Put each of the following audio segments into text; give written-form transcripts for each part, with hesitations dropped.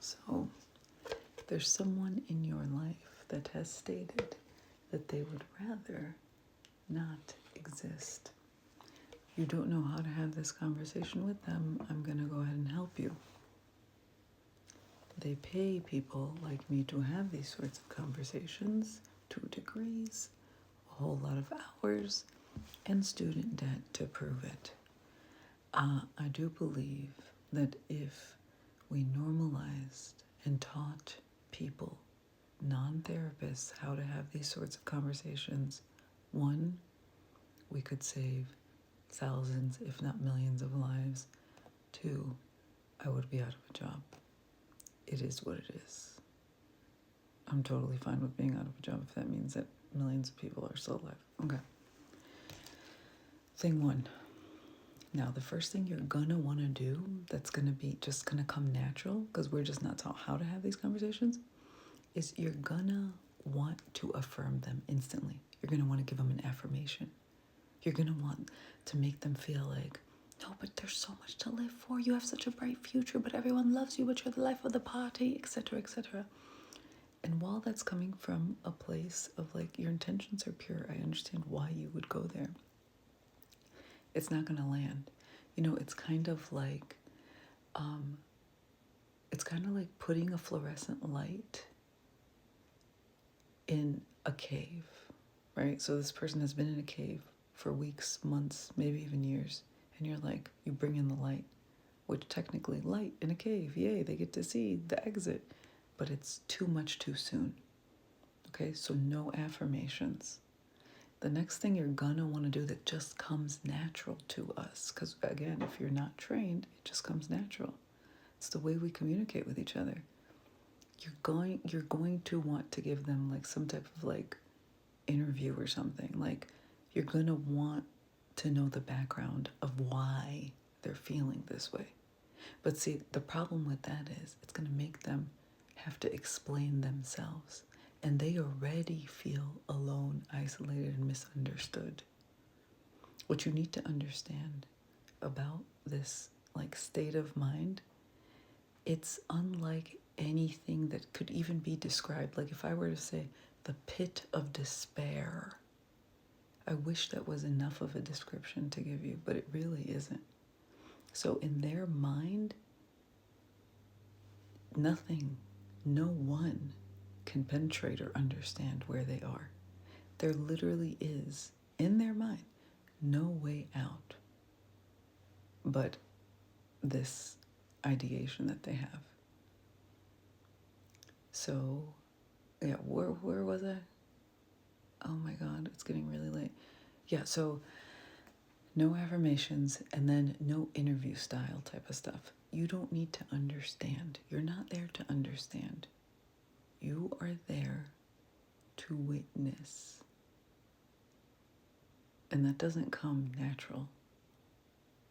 So there's someone in your life that has stated that they would rather not exist. You don't know how to have this conversation with them. I'm going to go ahead and help you. They pay people like me to have these sorts of conversations, 2 degrees, a whole lot of hours, and student debt to prove it. I do believe that if we normalized and taught people, non-therapists, how to have these sorts of conversations, 1, we could save thousands, if not millions of lives. 2, I would be out of a job. It is what it is. I'm totally fine with being out of a job if that means that millions of people are still alive. Okay. Thing 1. Now, the first thing you're gonna want to do that's gonna be just gonna come natural, because we're just not taught how to have these conversations, is you're gonna want to affirm them instantly. You're gonna want to give them an affirmation. You're gonna want to make them feel like, no, but there's so much to live for. You have such a bright future, but everyone loves you, but you're the life of the party, etc., etc. And while that's coming from a place of like your intentions are pure, I understand why you would go there. It's not gonna land. You know, it's kind of like putting a fluorescent light in a cave, right? So this person has been in a cave for weeks, months, maybe even years, and you're like, you bring in the light, which technically light in a cave, yay, they get to see the exit, but it's too much too soon. Okay, so no affirmations. The next thing you're gonna want to do that just comes natural to us, because again, if you're not trained, it just comes natural. It's the way we communicate with each other. You're going to want to give them like some type of like interview or something. Like you're gonna want to know the background of why they're feeling this way. But see, the problem with that is it's gonna make them have to explain themselves. And they already feel alone, isolated, and misunderstood. What you need to understand about this like state of mind, it's unlike anything that could even be described. Like if I were to say the pit of despair, I wish that was enough of a description to give you, but it really isn't. So in their mind, nothing, no one can penetrate or understand where they are. There literally is, in their mind, no way out but this ideation that they have. So, yeah, where was I? Oh my God, it's getting really late. Yeah, so no affirmations and then no interview style type of stuff. You don't need to understand. You're not there to understand. You are there to witness. And that doesn't come natural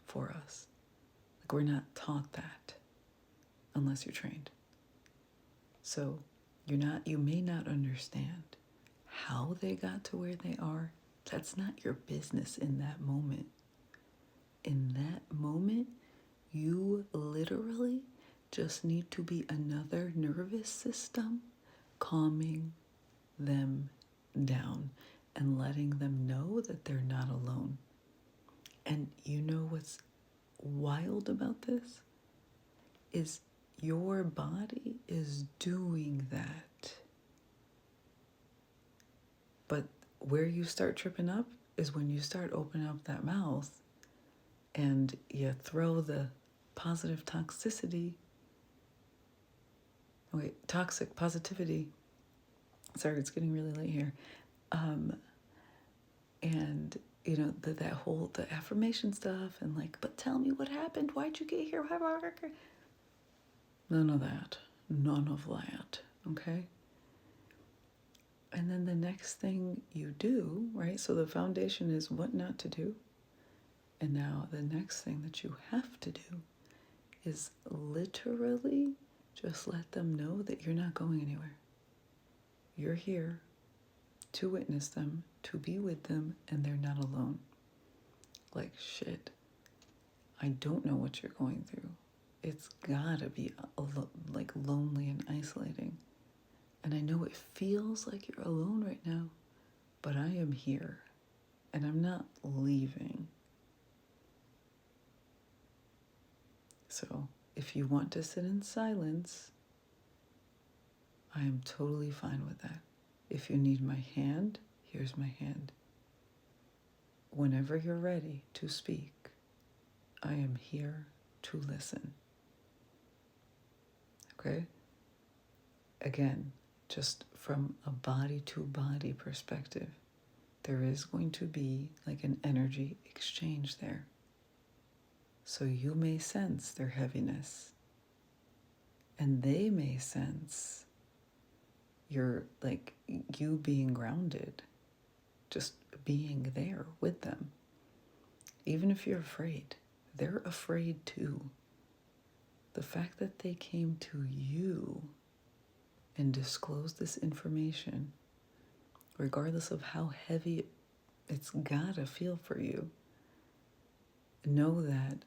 for us. Like we're not taught that unless you're trained. So you may not understand how they got to where they are. That's not your business in that moment. In that moment, you literally just need to be another nervous system calming them down and letting them know that they're not alone. And you know what's wild about this? Is your body is doing that. But where you start tripping up is when you start opening up that mouth and you throw the positive toxicity, toxic positivity. Sorry, it's getting really late here. And you know, the affirmation stuff and like, but tell me what happened. Why'd you get here? None of that. None of that. Okay? And then the next thing you do, right? So the foundation is what not to do. And now the next thing that you have to do is literally just let them know that you're not going anywhere. You're here to witness them, to be with them, and they're not alone. Like, shit, I don't know what you're going through, it's gotta be like lonely and isolating. And I know it feels like you're alone right now, but I am here and I'm not leaving. So if you want to sit in silence, I am totally fine with that. If you need my hand, here's my hand. Whenever you're ready to speak, I am here to listen. Okay? Again, just from a body to body perspective, there is going to be like an energy exchange there. So you may sense their heaviness, and they may sense your, like, you being grounded, just being there with them. Even if you're afraid, they're afraid too. The fact that they came to you and disclosed this information, regardless of how heavy it's gotta feel for you, know that,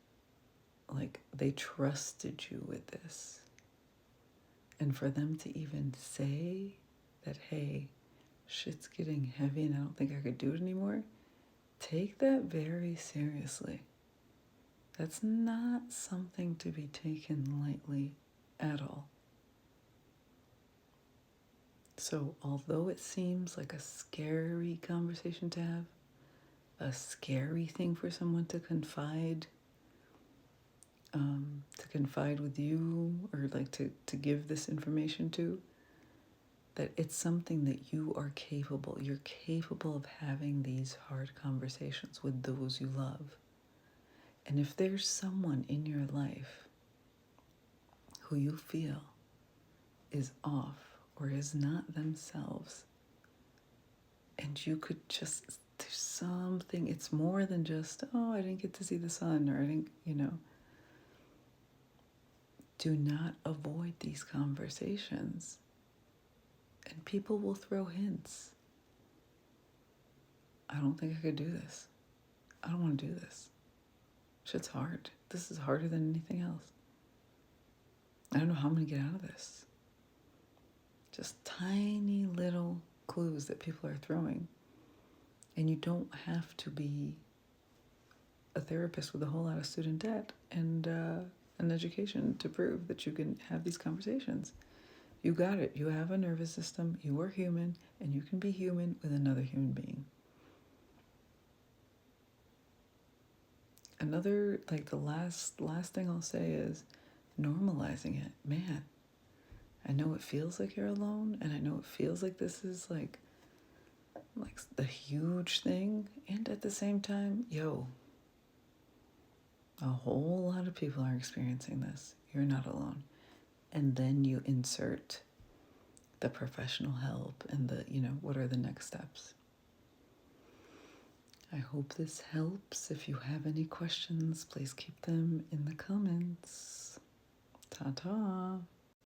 like, they trusted you with this. And for them to even say that, hey, shit's getting heavy and I don't think I could do it anymore, take that very seriously. That's not something to be taken lightly at all. So although it seems like a scary conversation to have, a scary thing for someone to confide with you, or like to give this information to, that it's something that you're capable of having these hard conversations with those you love. And if there's someone in your life who you feel is off or is not themselves, and you could just, there's something, it's more than just, oh, I didn't get to see the sun, or I didn't, do not avoid these conversations. And people will throw hints. I don't think I could do this. I don't want to do this. Shit's hard. This is harder than anything else. I don't know how I'm going to get out of this. Just tiny little clues that people are throwing. And you don't have to be a therapist with a whole lot of student debt and an education to prove that you can have these conversations. You got it. You have a nervous system. You are human, and you can be human with another human being. Another, like, the last thing I'll say is normalizing it. Man, I know it feels like you're alone, and I know it feels like this is like the huge thing, and at the same time, a whole lot of people are experiencing this. You're not alone. And then you insert the professional help and the, what are the next steps. I hope this helps. If you have any questions, please keep them in the comments. Ta-ta.